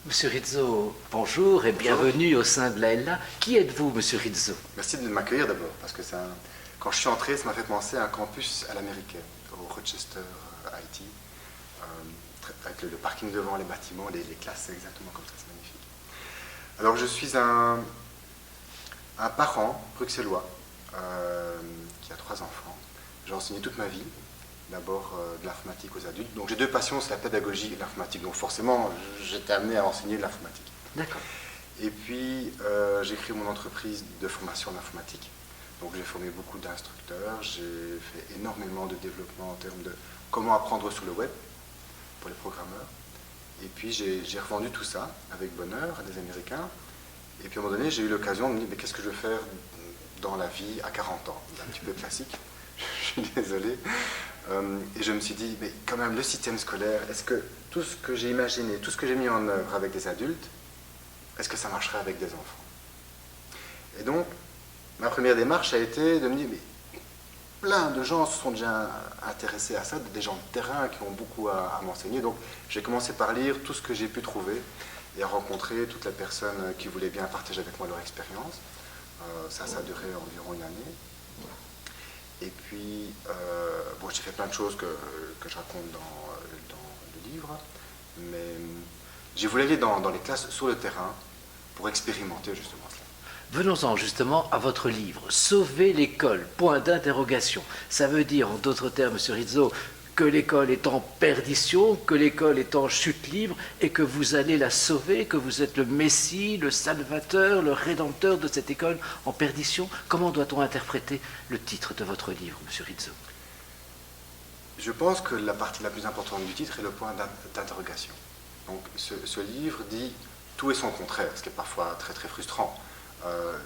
Monsieur Rizzo, bonjour et bienvenue au sein de l'AELA. Qui êtes-vous, Monsieur Rizzo? Merci de m'accueillir d'abord, parce que quand je suis entré, ça m'a fait penser à un campus à l'américaine, au Rochester IT, avec le parking devant, les bâtiments, les classes, c'est exactement comme ça, c'est magnifique. Alors je suis un parent bruxellois qui a 3 enfants. J'ai enseigné toute ma vie, d'abord de l'informatique aux adultes. Donc j'ai 2 passions, c'est la pédagogie et l'informatique. Donc forcément, j'étais amené à enseigner de l'informatique. D'accord. Et puis j'ai créé mon entreprise de formation en informatique. Donc j'ai formé beaucoup d'instructeurs, j'ai fait énormément de développement en termes de comment apprendre sur le web pour les programmeurs. Et puis j'ai revendu tout ça avec bonheur à des Américains. Et puis à un moment donné, j'ai eu l'occasion de me dire, mais qu'est-ce que je veux faire dans la vie à 40 ans? C'est un petit peu classique, je suis désolé. Et je me suis dit, mais quand même, le système scolaire, est-ce que tout ce que j'ai imaginé, tout ce que j'ai mis en œuvre avec des adultes, est-ce que ça marcherait avec des enfants? Et donc, ma première démarche a été de me dire, mais plein de gens se sont déjà intéressés à ça, des gens de terrain qui ont beaucoup à m'enseigner. Donc, j'ai commencé par lire tout ce que j'ai pu trouver et à rencontrer toutes les personnes qui voulaient bien partager avec moi leur expérience. Ça a duré environ une année. Et puis, bon, j'ai fait plein de choses que je raconte dans le livre, mais j'ai voulu aller dans les classes sur le terrain pour expérimenter justement cela. Venons-en justement à votre livre, Sauver l'école, point d'interrogation. Ça veut dire, en d'autres termes, Monsieur Rizzo, que l'école est en perdition, que l'école est en chute libre et que vous allez la sauver, que vous êtes le Messie, le Salvateur, le Rédempteur de cette école en perdition. Comment doit-on interpréter le titre de votre livre, Monsieur Rizzo? Je pense que la partie la plus importante du titre est le point d'interrogation. Donc ce livre dit tout et son contraire, ce qui est parfois très très frustrant.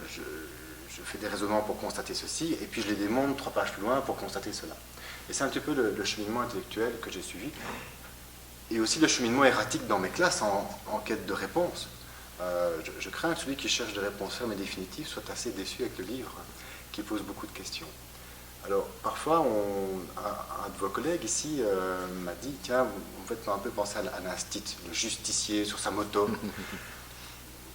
Je fais des raisonnements pour constater ceci, et puis je les démontre 3 pages plus loin pour constater cela. Et c'est un petit peu le cheminement intellectuel que j'ai suivi, et aussi le cheminement erratique dans mes classes en quête de réponses. Je crains que celui qui cherche des réponses fermes et définitives soit assez déçu avec le livre, qui pose beaucoup de questions. Alors, parfois, un de vos collègues ici m'a dit, tiens, vous me faites un peu penser à l'instit, le justicier sur sa moto.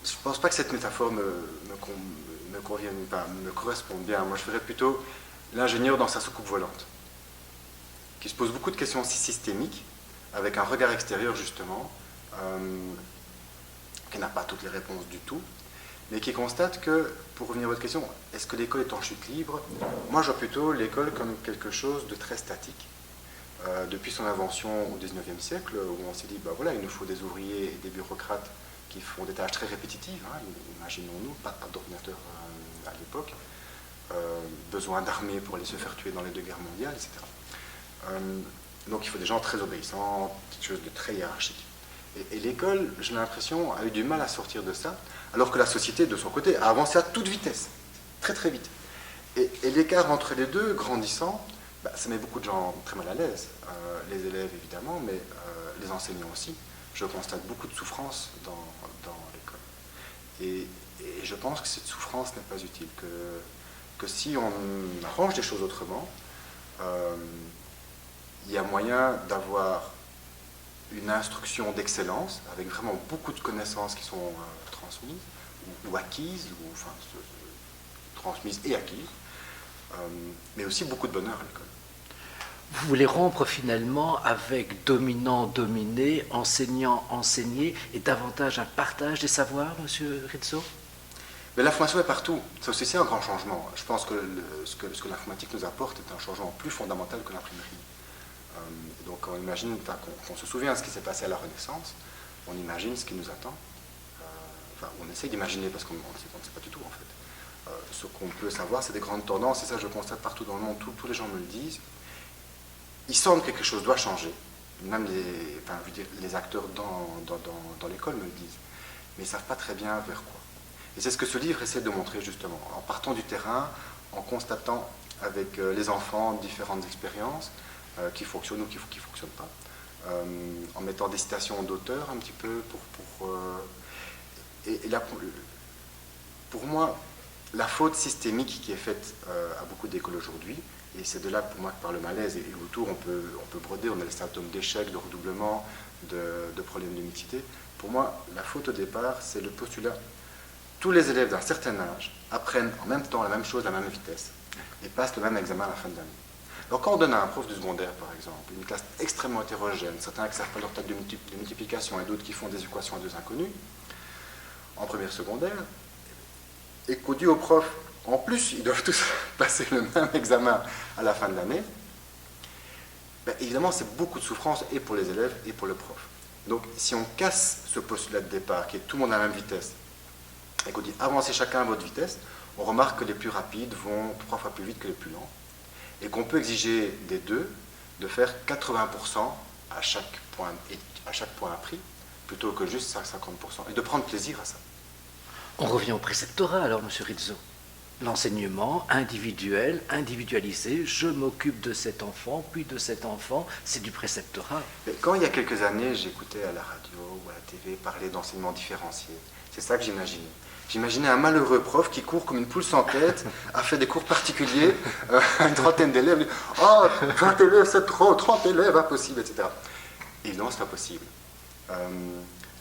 Je ne pense pas que cette métaphore me convienne pas, me corresponde bien. Moi, je ferais plutôt l'ingénieur dans sa soucoupe volante, qui se pose beaucoup de questions systémiques, avec un regard extérieur, justement, qui n'a pas toutes les réponses du tout, mais qui constate que, pour revenir à votre question, est-ce que l'école est en chute libre? Moi, je vois plutôt l'école comme quelque chose de très statique. Depuis son invention au XIXe siècle, où on s'est dit, ben voilà, il nous faut des ouvriers et des bureaucrates qui font des tâches très répétitives, hein, imaginons-nous, pas d'ordinateur à l'époque, besoin d'armées pour aller se faire tuer dans les 2 guerres mondiales, etc. Donc il faut des gens très obéissants, quelque chose de très hiérarchique. Et l'école, j'ai l'impression, a eu du mal à sortir de ça, alors que la société, de son côté, a avancé à toute vitesse, très très vite. Et l'écart entre les deux, grandissant, ça met beaucoup de gens très mal à l'aise. Les élèves, évidemment, mais les enseignants aussi. Je constate beaucoup de souffrance dans l'école. Et je pense que cette souffrance n'est pas utile, que si on arrange les choses autrement, il y a moyen d'avoir une instruction d'excellence, avec vraiment beaucoup de connaissances qui sont transmises, ou acquises, ou enfin, transmises et acquises, mais aussi beaucoup de bonheur à l'école. Vous voulez rompre finalement avec dominant-dominé, enseignant-enseigné, et davantage un partage des savoirs, Monsieur Rizzo? Mais l'information est partout. C'est aussi un grand changement. Je pense que ce que l'informatique nous apporte est un changement plus fondamental que l'imprimerie. Donc on imagine, qu'on se souvient de ce qui s'est passé à la Renaissance, on imagine ce qui nous attend. Enfin, on essaye d'imaginer parce qu'on ne sait pas du tout en fait. Ce qu'on peut savoir, c'est des grandes tendances, et ça je le constate partout dans le monde, tous les gens me le disent. Il semble que quelque chose doit changer, même les acteurs dans l'école me le disent, mais ils ne savent pas très bien vers quoi. Et c'est ce que ce livre essaie de montrer justement, en partant du terrain, en constatant avec les enfants différentes expériences qui fonctionnent ou qui ne fonctionnent pas, en mettant des citations d'auteurs un petit peu et là, pour moi, la faute systémique qui est faite à beaucoup d'écoles aujourd'hui, et c'est de là pour moi que par le malaise, et autour on peut broder, on a les symptômes d'échec, de redoublement, de problèmes de mixité. Pour moi, la faute au départ, c'est le postulat. Tous les élèves d'un certain âge apprennent en même temps la même chose, à la même vitesse, et passent le même examen à la fin de l'année. Alors quand on donne à un prof du secondaire, par exemple, une classe extrêmement hétérogène, certains qui ne savent pas leur table de multiplication et d'autres qui font des équations à deux inconnus, en première secondaire, et qu'on dit aux profs, en plus, ils doivent tous passer le même examen à la fin de l'année, ben, évidemment, c'est beaucoup de souffrance et pour les élèves et pour le prof. Donc, si on casse ce postulat de départ, qui est tout le monde à la même vitesse, et qu'on dit avancez chacun à votre vitesse, on remarque que les plus rapides vont 3 fois plus vite que les plus lents, et qu'on peut exiger des deux de faire 80% à chaque point appris, plutôt que juste 50%, et de prendre plaisir à ça. On revient au préceptorat alors, monsieur Rizzo. L'enseignement individuel, individualisé, je m'occupe de cet enfant, puis de cet enfant, c'est du préceptorat. Mais quand il y a quelques années, j'écoutais à la radio ou à la TV parler d'enseignement différencié, c'est ça que j'imaginais. J'imaginais un malheureux prof qui court comme une poule sans tête, a fait des cours particuliers, une trentaine d'élèves, oh, 20 élèves c'est trop, 30 élèves, impossible, etc. Évidemment, c'est pas possible.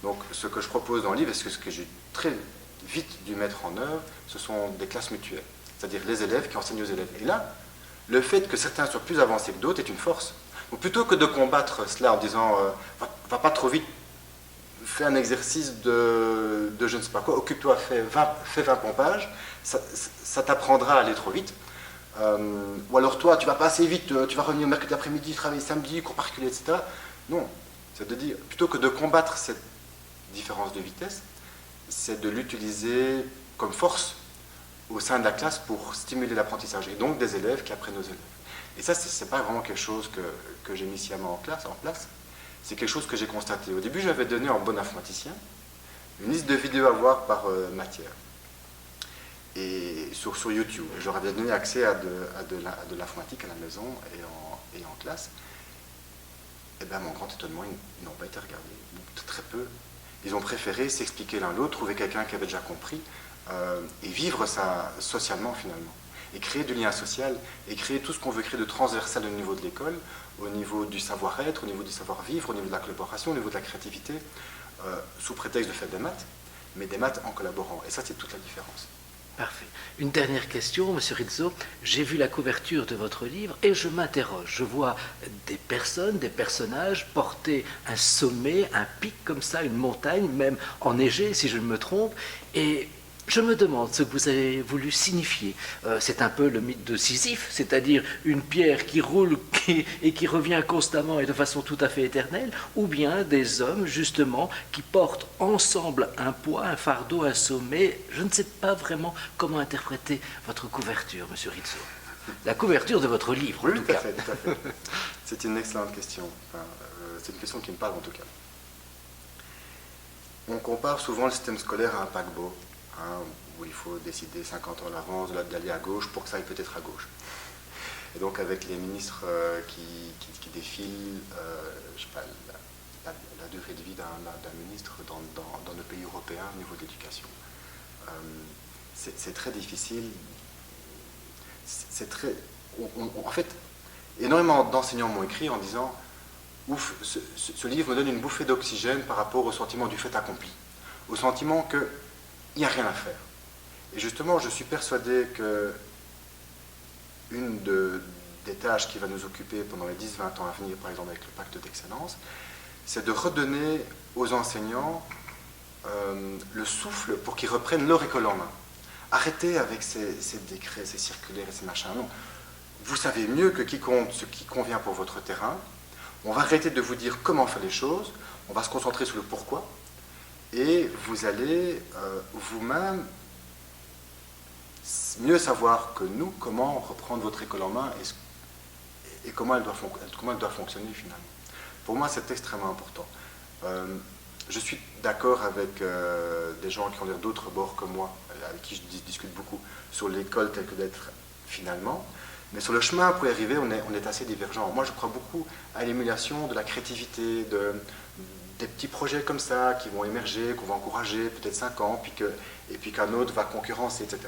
Donc, ce que je propose dans le livre, et ce que j'ai très vite dû mettre en œuvre, ce sont des classes mutuelles, c'est-à-dire les élèves qui enseignent aux élèves. Et là, le fait que certains soient plus avancés que d'autres est une force. Donc, plutôt que de combattre cela en disant va pas trop vite, fais un exercice de je ne sais pas quoi, occupe-toi, fais 20 pompages, ça t'apprendra à aller trop vite. Ou alors toi, tu vas pas assez vite, tu vas revenir mercredi après-midi, travailler samedi, cours particulier, etc. Non, c'est de dire, plutôt que de combattre cette différence de vitesse, c'est de l'utiliser comme force au sein de la classe pour stimuler l'apprentissage, et donc des élèves qui apprennent aux élèves. Et ça, c'est pas vraiment quelque chose que j'ai mis sciemment en place. C'est quelque chose que j'ai constaté. Au début, j'avais donné en bon informaticien une liste de vidéos à voir par matière. Et sur YouTube. Je leur avais donné accès à de l'informatique à la maison et en classe. Et bien, à mon grand étonnement, ils n'ont pas été regardés. Très peu. Ils ont préféré s'expliquer l'un l'autre, trouver quelqu'un qui avait déjà compris, et vivre ça socialement, finalement. Et créer du lien social, et créer tout ce qu'on veut créer de transversal au niveau de l'école, au niveau du savoir-être, au niveau du savoir-vivre, au niveau de la collaboration, au niveau de la créativité, sous prétexte de faire des maths, mais des maths en collaborant. Et ça, c'est toute la différence. Parfait. Une dernière question, monsieur Rizzo. J'ai vu la couverture de votre livre et je m'interroge. Je vois des personnes, des personnages porter un sommet, un pic comme ça, une montagne, même enneigée si je ne me trompe, et je me demande ce que vous avez voulu signifier. C'est un peu le mythe de Sisyphe, c'est-à-dire une pierre qui roule et qui revient constamment et de façon tout à fait éternelle, ou bien des hommes, justement, qui portent ensemble un poids, un fardeau, un sommet. Je ne sais pas vraiment comment interpréter votre couverture, monsieur Rizzo. La couverture de votre livre, en tout cas. Tout à fait. C'est une excellente question. Enfin, c'est une question qui me parle, en tout cas. On compare souvent le système scolaire à un paquebot. Où il faut décider 50 ans à l'avance d'aller à gauche pour que ça aille peut-être à gauche. Et donc avec les ministres qui défilent, je sais pas, la durée de vie d'un ministre dans nos pays européens au niveau de l'éducation, c'est très difficile. En fait, énormément d'enseignants m'ont écrit en disant « Ouf, ce livre me donne une bouffée d'oxygène par rapport au sentiment du fait accompli, au sentiment que il n'y a rien à faire. » Et justement, je suis persuadé que une des tâches qui va nous occuper pendant les 10-20 ans à venir, par exemple avec le pacte d'excellence, c'est de redonner aux enseignants le souffle pour qu'ils reprennent leur école en main. Arrêtez avec ces décrets, ces circulaires et ces machins. Non. Vous savez mieux que quiconque ce qui convient pour votre terrain. On va arrêter de vous dire comment faire les choses, on va se concentrer sur le pourquoi. Et vous allez vous-même mieux savoir que nous comment reprendre votre école en main et comment elle doit fonctionner finalement. Pour moi, c'est extrêmement important. Je suis d'accord avec des gens qui ont d'autres bords que moi, avec qui je discute beaucoup sur l'école telle que d'être finalement. Mais sur le chemin pour y arriver, on est assez divergents. Moi, je crois beaucoup à l'émulation de la créativité, des petits projets comme ça qui vont émerger, qu'on va encourager peut-être 5 ans, et puis qu'un autre va concurrencer, etc.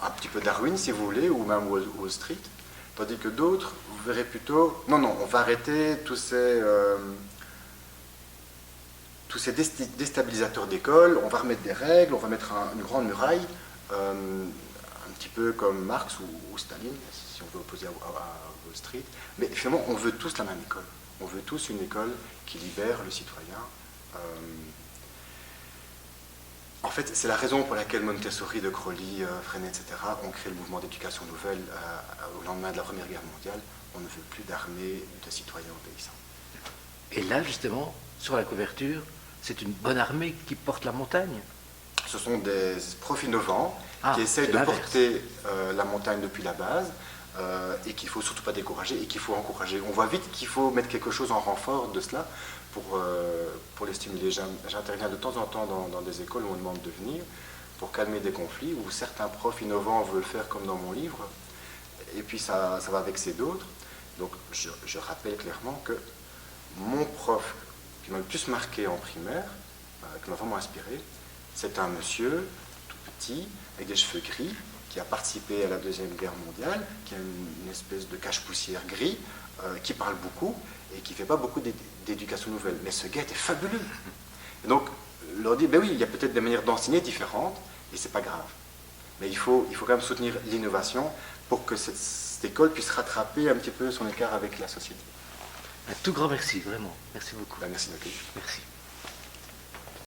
Un petit peu Darwin, si vous voulez, ou même Wall Street. Tandis que d'autres, vous verrez plutôt, non, on va arrêter tous tous ces déstabilisateurs d'école, on va remettre des règles, on va mettre une grande muraille, un petit peu comme Marx ou Staline, si on veut opposer à Wall Street. Mais finalement, on veut tous la même école. On veut tous une école qui libère le citoyen. En fait, c'est la raison pour laquelle Montessori, De Crowley, Freinet, etc. ont créé le mouvement d'éducation nouvelle au lendemain de la Première Guerre mondiale. On ne veut plus d'armée de citoyens obéissants. Et là, justement, sur la couverture, c'est une bonne armée qui porte la montagne. Ce sont des profs innovants qui essayent de porter la montagne depuis la base et qu'il ne faut surtout pas décourager et qu'il faut encourager. On voit vite qu'il faut mettre quelque chose en renfort de cela pour les stimuler. J'interviens de temps en temps dans des écoles où on demande de venir pour calmer des conflits, où certains profs innovants veulent faire comme dans mon livre, et puis ça va vexer d'autres. Donc je rappelle clairement que mon prof qui m'a le plus marqué en primaire, qui m'a vraiment inspiré, c'est un monsieur tout petit, avec des cheveux gris, qui a participé à la Deuxième Guerre mondiale, qui a une espèce de cache-poussière gris, qui parle beaucoup et qui ne fait pas beaucoup d'éducation nouvelle. Mais ce gars était fabuleux. Et donc, leur dit, ben oui, il y a peut-être des manières d'enseigner différentes, et c'est pas grave. Mais il faut quand même soutenir l'innovation pour que cette école puisse rattraper un petit peu son écart avec la société. Un tout grand merci, vraiment. Merci beaucoup. Ben, merci de m'accueillir. Merci.